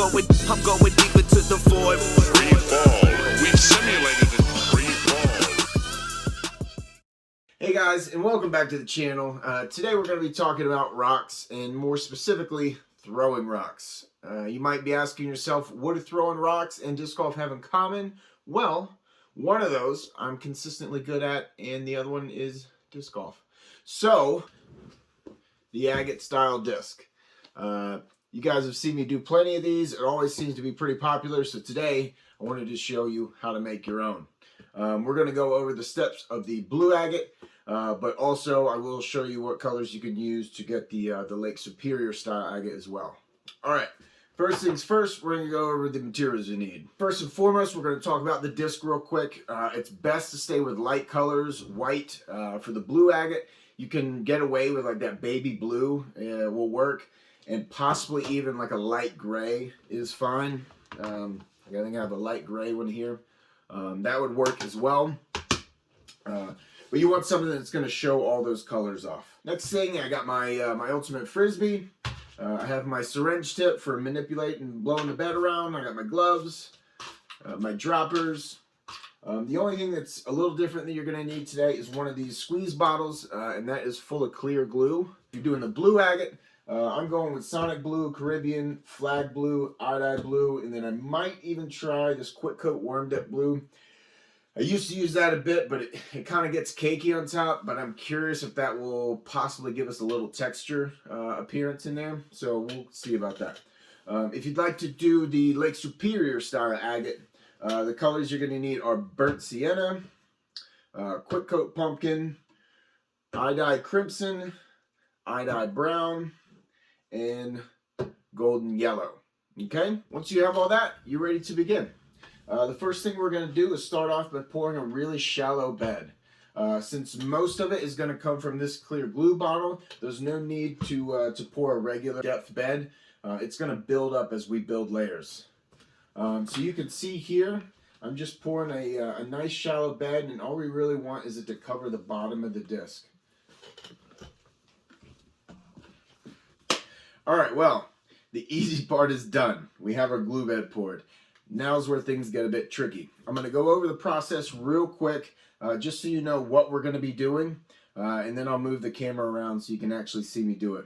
I'm going deep into the void. Free fall. We've simulated it. Free fall. Hey guys, and welcome back to the channel. Today we're going to be talking about rocks, and more specifically, throwing rocks. You might be asking yourself, what do throwing rocks and disc golf have in common? Well, one of those I'm consistently good at, and the other one is disc golf. So, the agate style disc. You guys have seen me do plenty of these. It always seems to be pretty popular, so today I wanted to show you how to make your own. We're going to go over the steps of the blue agate, but also I will show you what colors you can use to get the Lake Superior style agate as well. Alright, first things first, we're going to go over the materials you need. First and foremost, we're going to talk about the disc real quick. It's best to stay with light colors. White for the blue agate. You can get away with like that baby blue will work, and possibly even like a light gray is fine. I think I have a light gray one here. That would work as well. But you want something that's going to show all those colors off. Next thing, I got my my ultimate frisbee. I have my syringe tip for manipulating and blowing the bed around. I got my gloves, my droppers. The only thing that's a little different that you're going to need today is one of these squeeze bottles, and that is full of clear glue. If you're doing the blue agate, I'm going with Sonic Blue, Caribbean, Flag Blue, Iodide Blue, and then I might even try this Quick Coat Worm Dip Blue. I used to use that a bit, but it kind of gets cakey on top, but I'm curious if that will possibly give us a little texture appearance in there, so we'll see about that. If you'd like to do the Lake Superior style agate, the colors you're going to need are Burnt Sienna, Quick Coat Pumpkin, Iodide Crimson, Iodide Brown, and Golden Yellow. Okay, once you have all that, you're ready to begin. The first thing we're going to do is start off by pouring a really shallow bed. Since most of it is going to come from this clear glue bottle, there's no need to pour a regular depth bed. It's going to build up as we build layers. So you can see here, I'm just pouring a nice shallow bed, and all we really want is it to cover the bottom of the disc. Alright, well, the easy part is done. We have our glue bed poured. Now's where things get a bit tricky. I'm going to go over the process real quick, just so you know what we're going to be doing, and then I'll move the camera around so you can actually see me do it.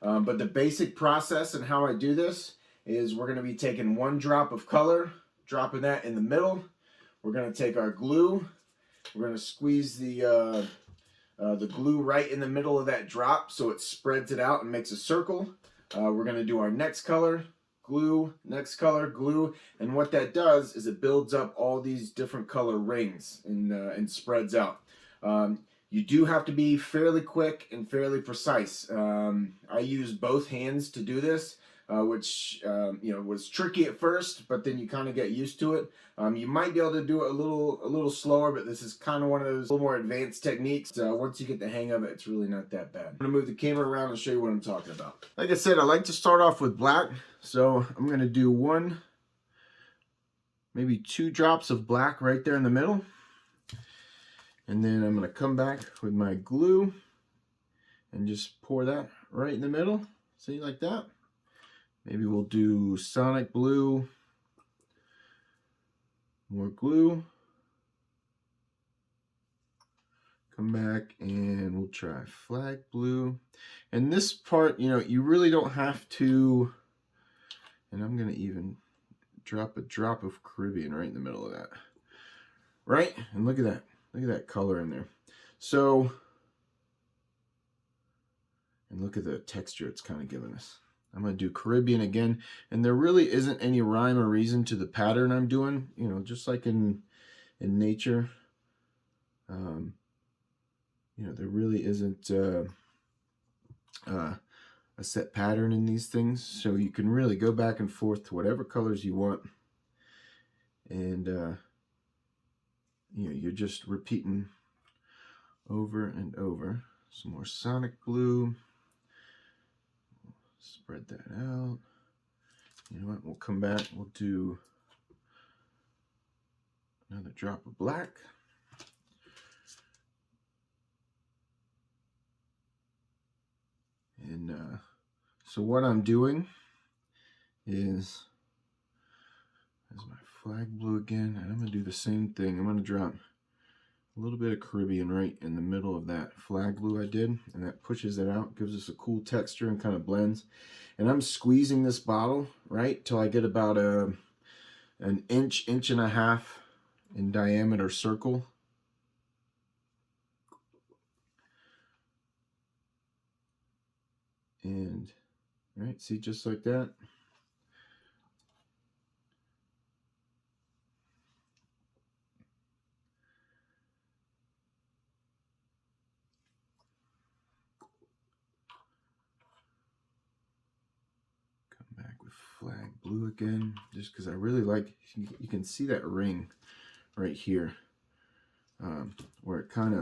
But the basic process and how I do this is we're going to be taking one drop of color, dropping that in the middle. We're going to take our glue. We're going to squeeze the glue right in the middle of that drop so it spreads it out and makes a circle. We're going to do our next color, glue, next color, glue, and what that does is it builds up all these different color rings and spreads out. You do have to be fairly quick and fairly precise. I use both hands to do this, which was tricky at first, but then you kind of get used to it. You might be able to do it a little slower, but this is kind of one of those little more advanced techniques. Once you get the hang of it, it's really not that bad. I'm gonna move the camera around and show you what I'm talking about. Like I said, I like to start off with black, so I'm gonna do one, maybe two drops of black right there in the middle. And then I'm going to come back with my glue and just pour that right in the middle. See, like that. Maybe we'll do Sonic Blue, more glue. Come back and we'll try Flag Blue. And this part, you really don't have to, and I'm going to even drop a drop of Caribbean right in the middle of that. Right? And look at that. Look at that color in there. So, and look at the texture it's kind of giving us. I'm going to do Caribbean again. And there really isn't any rhyme or reason to the pattern I'm doing. Just like in nature. There really isn't a set pattern in these things. So you can really go back and forth to whatever colors you want. And, you're just repeating over and over. Some more Sonic Blue. Spread that out. You know what? We'll come back. We'll do another drop of black. And so what I'm doing is There's my flag blue again, and I'm going to do the same thing. I'm going to drop a little bit of Caribbean right in the middle of that flag blue I did, and that pushes it out, gives us a cool texture and kind of blends. And I'm squeezing this bottle, right, till I get about an inch and a half in diameter circle. And, all right, see, just like that. Back with flag blue again, just because I really like, you can see that ring right here, where it kind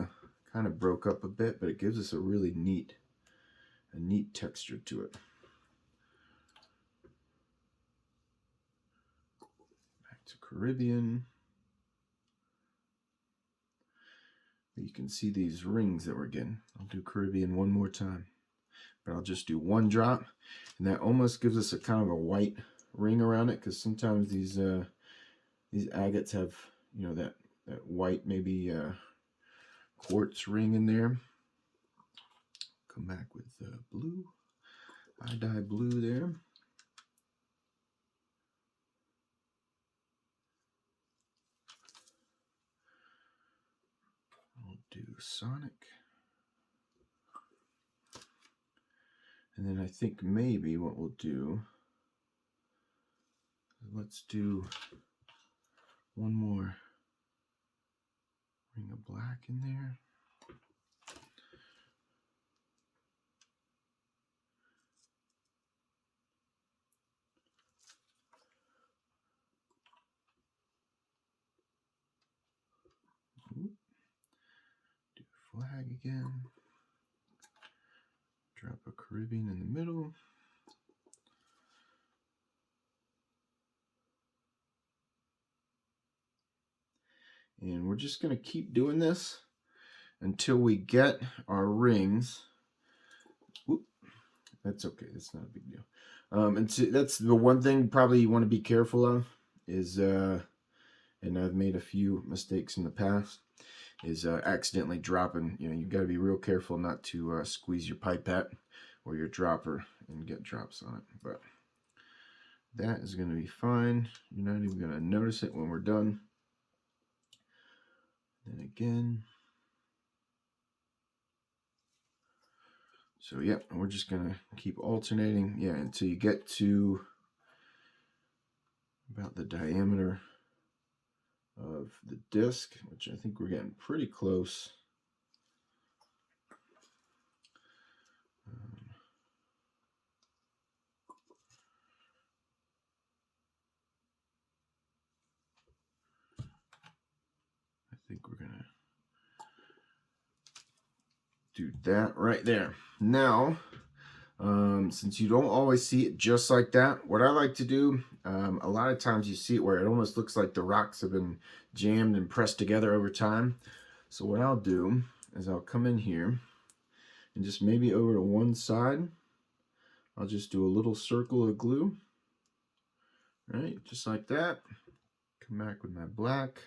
of broke up a bit, but it gives us a really neat texture to it. Back to Caribbean. You can see these rings that we're getting. I'll do Caribbean one more time, but I'll just do one drop, and that almost gives us a kind of a white ring around it, because sometimes these agates have, you know, that white maybe quartz ring in there. Come back with blue, Agate Dye blue there. We'll do Sonic. And then I think maybe what we'll do, let's do one more ring of black in there. Do flag again. Drop a Caribbean in the middle. And we're just going to keep doing this until we get our rings. Whoop. That's okay. That's not a big deal. And so that's the one thing probably you want to be careful of is, and I've made a few mistakes in the past, is accidentally dropping. You know, you've got to be real careful not to squeeze your pipette or your dropper and get drops on it. But that is going to be fine. You're not even going to notice it when we're done. Then again. So yeah, we're just going to keep alternating, yeah, until you get to about the diameter of the disc, which I think we're getting pretty close. I think we're going to do that right there. Now, since you don't always see it just like that, what I like to do, a lot of times you see it where it almost looks like the rocks have been jammed and pressed together over time. So what I'll do is I'll come in here and just maybe over to one side, I'll just do a little circle of glue, right, just like that. Come back with my black.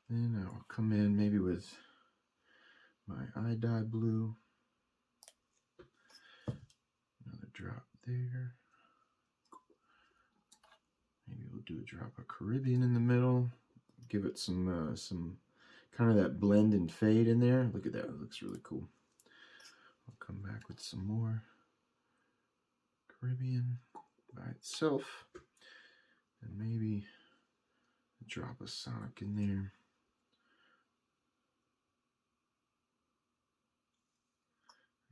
Then I'll come in maybe with my Agate Dye blue. Another drop there. Maybe we'll do a drop of Caribbean in the middle. Give it some kind of that blend and fade in there. Look at that, it looks really cool. I'll come back with some more Caribbean by itself. And maybe a drop of Sonic in there.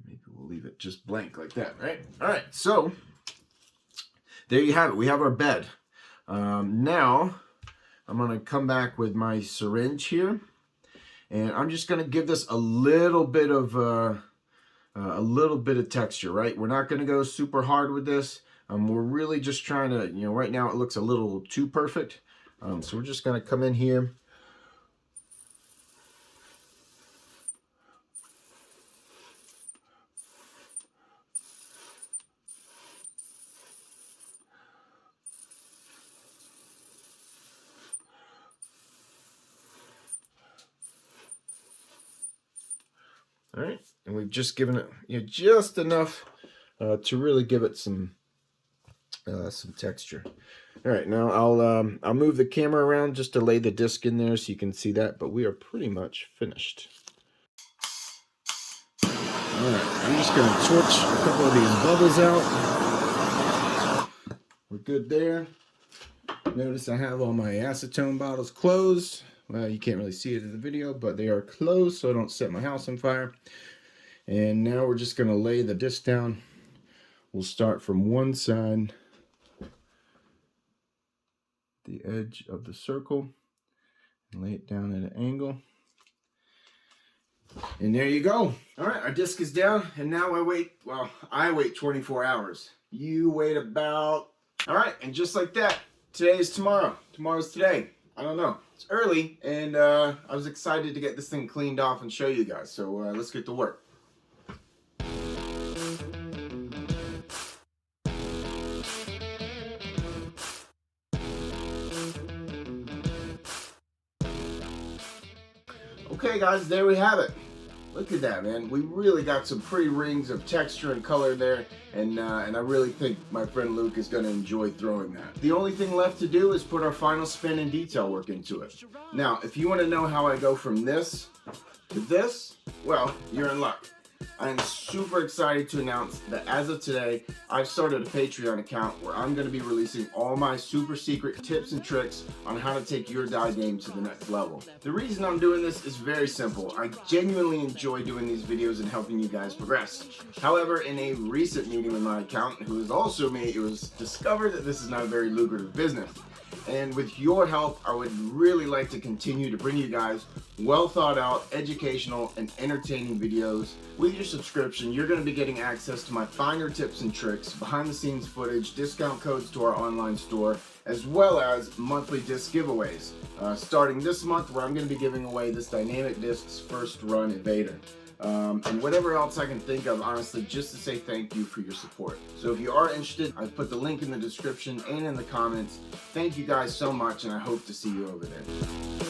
Maybe we'll leave it just blank like that, right? All right, so there you have it. We have our bed. Now I'm going to come back with my syringe here, and I'm just going to give this a little bit of texture, right? We're not going to go super hard with this. We're really just trying to, you know, right now it looks a little too perfect. So we're just going to come in here. All right, and we've just given it just enough to really give it some texture. All right, now I'll move the camera around just to lay the disc in there so you can see that, but we are pretty much finished. All right, I'm just going to torch a couple of these bubbles out. We're good there. Notice I have all my acetone bottles closed. Well, you can't really see it in the video, but they are closed so I don't set my house on fire. And now we're just going to lay the disc down. We'll start from one side, the edge of the circle, and lay it down at an angle. And there you go. All right, our disc is down, and now I wait 24 hours. You wait about, all right, and just like that, today is tomorrow. Tomorrow's today. I don't know. It's early, and I was excited to get this thing cleaned off and show you guys. So let's get to work. Okay guys, there we have it. Look at that, man. We really got some pretty rings of texture and color there, and I really think my friend Luke is going to enjoy throwing that. The only thing left to do is put our final spin and detail work into it. Now, if you want to know how I go from this to this, well, you're in luck. I am super excited to announce that as of today, I've started a Patreon account where I'm going to be releasing all my super secret tips and tricks on how to take your dye game to the next level. The reason I'm doing this is very simple. I genuinely enjoy doing these videos and helping you guys progress. However, in a recent meeting with my accountant, who is also me, it was discovered that this is not a very lucrative business. And with your help, I would really like to continue to bring you guys well thought out, educational, and entertaining videos. With your subscription, you're going to be getting access to my finer tips and tricks, behind the scenes footage, discount codes to our online store, as well as monthly disc giveaways. Starting this month, where I'm going to be giving away this Dynamic Discs First Run Evader. And whatever else I can think of, honestly, just to say thank you for your support. So if you are interested, I've put the link in the description and in the comments. Thank you guys so much, and I hope to see you over there.